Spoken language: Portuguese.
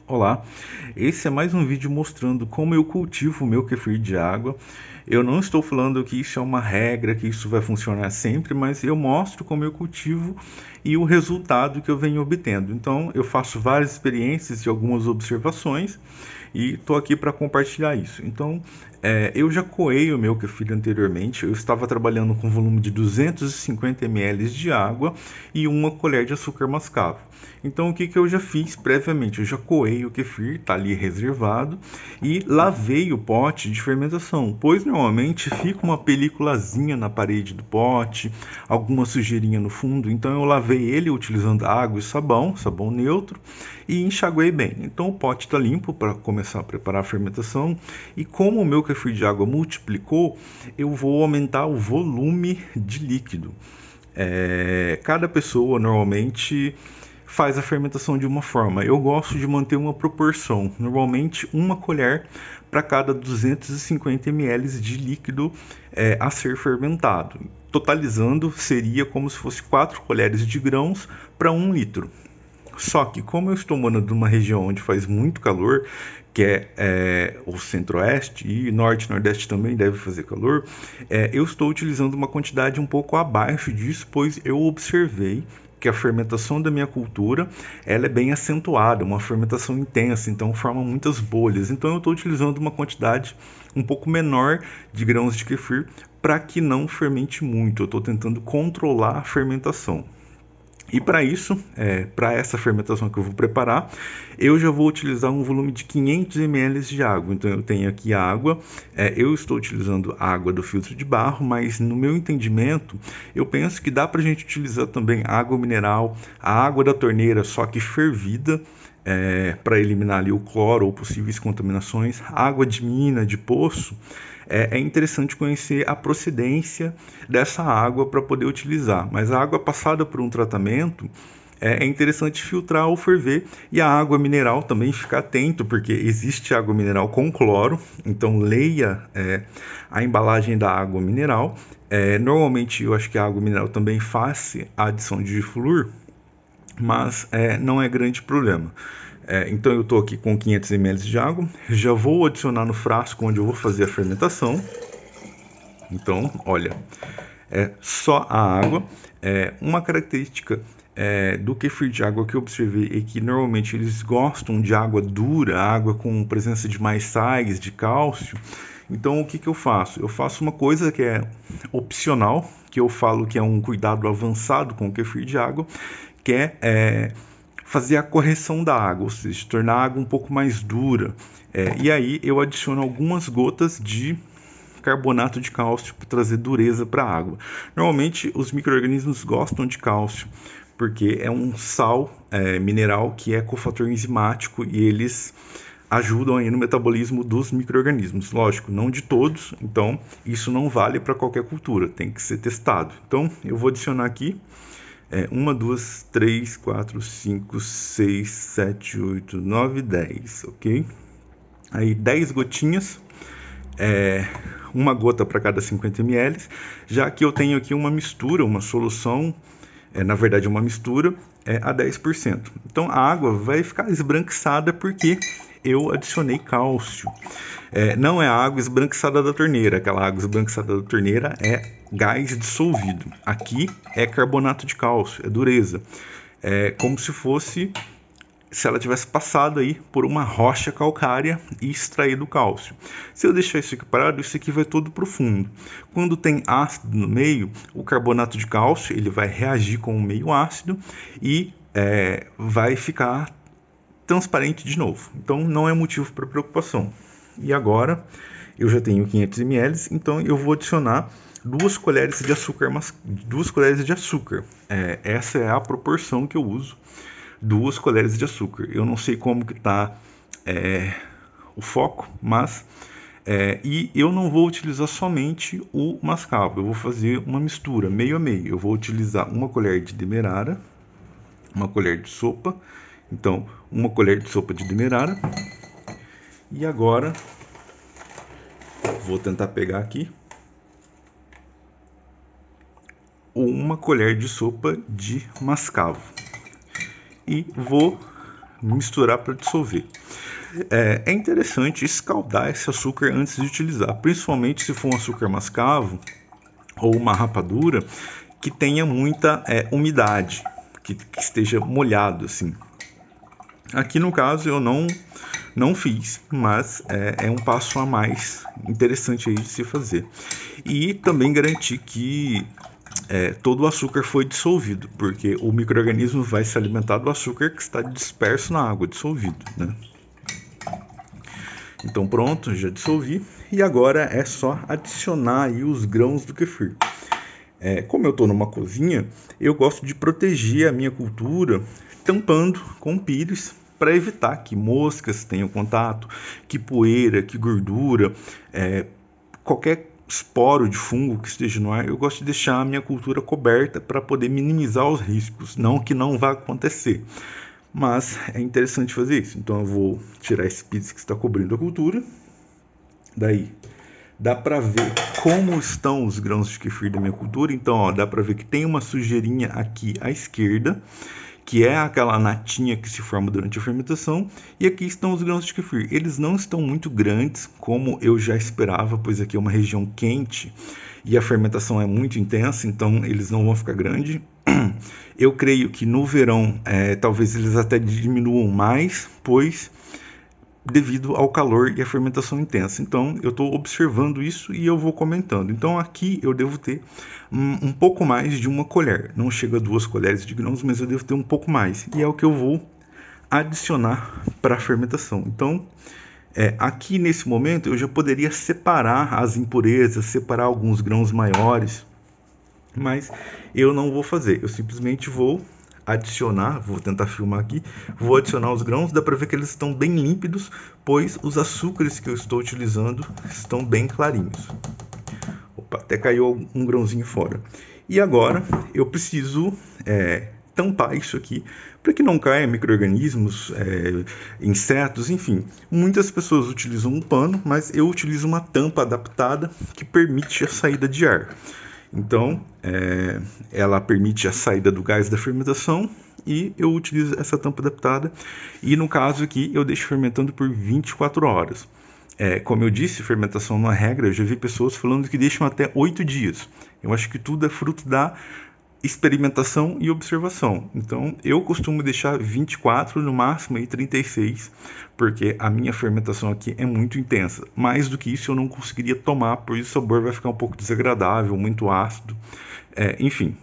Olá, esse é mais um vídeo mostrando como eu cultivo o meu kefir de água. Eu não estou falando que isso é uma regra, que isso vai funcionar sempre, mas eu mostro como eu cultivo e o resultado que eu venho obtendo. Então, eu faço várias experiências e algumas observações e estou aqui para compartilhar isso. Então, eu já coei o meu kefir anteriormente. Eu estava trabalhando com volume de 250 ml de água e uma colher de açúcar mascavo. Então, o que eu já fiz previamente? Eu já coei o kefir, está ali reservado, e lavei o pote de fermentação, pois normalmente fica uma peliculazinha na parede do pote, alguma sujeirinha no fundo. Então, eu lavei ele utilizando água e sabão, sabão neutro, e enxaguei bem. Então, o pote está limpo para começar a preparar a fermentação. E como o meu kefir de água multiplicou, eu vou aumentar o volume de líquido. Cada pessoa normalmente faz a fermentação de uma forma. Eu gosto de manter uma proporção, normalmente uma colher para cada 250 ml de líquido a ser fermentado. Totalizando, seria como se fosse 4 colheres de grãos para 1 litro. Só que como eu estou morando numa região onde faz muito calor, que é o centro-oeste e norte e nordeste também deve fazer calor, eu estou utilizando uma quantidade um pouco abaixo disso, pois eu observei que a fermentação da minha cultura ela é bem acentuada, uma fermentação intensa, então forma muitas bolhas. Então eu estou utilizando uma quantidade um pouco menor de grãos de kefir para que não fermente muito. Eu estou tentando controlar a fermentação. E para isso, para essa fermentação que eu vou preparar, eu já vou utilizar um volume de 500 ml de água. Então eu tenho aqui a água, eu estou utilizando água do filtro de barro, mas no meu entendimento, eu penso que dá para a gente utilizar também água mineral, a água da torneira, só que fervida, para eliminar ali o cloro ou possíveis contaminações, água de mina, de poço. É interessante conhecer a procedência dessa água para poder utilizar, mas a água passada por um tratamento é interessante filtrar ou ferver, e a água mineral também ficar atento, porque existe água mineral com cloro, então leia a embalagem da água mineral. Normalmente eu acho que a água mineral também faz a adição de flúor, mas não é grande problema. Então eu estou aqui com 500 ml de água, já vou adicionar no frasco onde eu vou fazer a fermentação. Então, olha, é só a água. Uma característica do kefir de água que eu observei é que normalmente eles gostam de água dura, água com presença de mais sais, de cálcio. Então o que eu faço? Eu faço uma coisa que é opcional, que eu falo que é um cuidado avançado com o kefir de água, que é fazer a correção da água, ou seja, tornar a água um pouco mais dura. E aí eu adiciono algumas gotas de carbonato de cálcio para trazer dureza para a água. Normalmente os micro-organismos gostam de cálcio, porque é um sal mineral que é cofator enzimático e eles ajudam aí no metabolismo dos micro-organismos. Lógico, não de todos, então isso não vale para qualquer cultura, tem que ser testado. Então eu vou adicionar aqui 1, 2, 3, 4, 5, 6, 7, 8, 9, 10, ok? Aí 10 gotinhas, uma gota para cada 50 ml, já que eu tenho aqui uma mistura, uma solução, na verdade uma mistura, a 10%. Então a água vai ficar esbranquiçada porque eu adicionei cálcio. Não é a água esbranquiçada da torneira, aquela água esbranquiçada da torneira é gás dissolvido. Aqui é carbonato de cálcio, é dureza. É como se ela tivesse passado aí por uma rocha calcária e extraído o cálcio. Se eu deixar isso aqui parado, isso aqui vai todo para o fundo. Quando tem ácido no meio, o carbonato de cálcio ele vai reagir com o meio ácido e vai ficar transparente de novo. Então não é motivo para preocupação. E agora eu já tenho 500 ml, então eu vou adicionar 2 colheres de açúcar, 2 colheres de açúcar. Essa é a proporção que eu uso. 2 colheres de açúcar. Eu não sei como que está o foco, mas e eu não vou utilizar somente o mascavo. Eu vou fazer uma mistura meio a meio. Eu vou utilizar uma colher de demerara, uma colher de sopa. Então, uma colher de sopa de demerara. E agora vou tentar pegar aqui uma colher de sopa de mascavo. E vou misturar para dissolver. É interessante escaldar esse açúcar antes de utilizar, principalmente se for um açúcar mascavo ou uma rapadura que tenha muita umidade, que esteja molhado assim. Aqui no caso eu não fiz, mas é um passo a mais interessante aí de se fazer. E também garantir que todo o açúcar foi dissolvido, porque o micro-organismo vai se alimentar do açúcar que está disperso na água, dissolvido, né? Então pronto, já dissolvi. E agora é só adicionar aí os grãos do kefir. Como eu estou numa cozinha, eu gosto de proteger a minha cultura tampando com pires para evitar que moscas tenham contato, que poeira, que gordura, qualquer esporo de fungo que esteja no ar. Eu gosto de deixar a minha cultura coberta para poder minimizar os riscos, não que não vá acontecer. Mas é interessante fazer isso. Então eu vou tirar esse pires que está cobrindo a cultura. Daí dá para ver como estão os grãos de kefir da minha cultura. Então ó, dá para ver que tem uma sujeirinha aqui à esquerda, que é aquela natinha que se forma durante a fermentação. E aqui estão os grãos de kefir. Eles não estão muito grandes, como eu já esperava, pois aqui é uma região quente e a fermentação é muito intensa, então eles não vão ficar grandes. Eu creio que no verão talvez eles até diminuam mais, pois devido ao calor e à fermentação intensa. Então eu estou observando isso e eu vou comentando. Então aqui eu devo ter um pouco mais de uma colher. Não chega a 2 colheres de grãos, mas eu devo ter um pouco mais. E é o que eu vou adicionar para a fermentação. Então aqui nesse momento eu já poderia separar as impurezas, separar alguns grãos maiores, mas eu não vou fazer. Eu simplesmente vou adicionar, vou tentar filmar aqui, vou adicionar os grãos. Dá para ver que eles estão bem límpidos, pois os açúcares que eu estou utilizando estão bem clarinhos. Opa, até caiu um grãozinho fora. E agora eu preciso tampar isso aqui para que não caia micro-organismos, insetos, enfim. Muitas pessoas utilizam um pano, mas eu utilizo uma tampa adaptada que permite a saída de ar. Então, ela permite a saída do gás da fermentação e eu utilizo essa tampa adaptada. E no caso aqui, eu deixo fermentando por 24 horas. Como eu disse, fermentação não é regra. Eu já vi pessoas falando que deixam até 8 dias. Eu acho que tudo é fruto da experimentação e observação. Então, eu costumo deixar 24, no máximo aí 36, porque a minha fermentação aqui é muito intensa. Mais do que isso eu não conseguiria tomar, pois o sabor vai ficar um pouco desagradável, muito ácido. Enfim,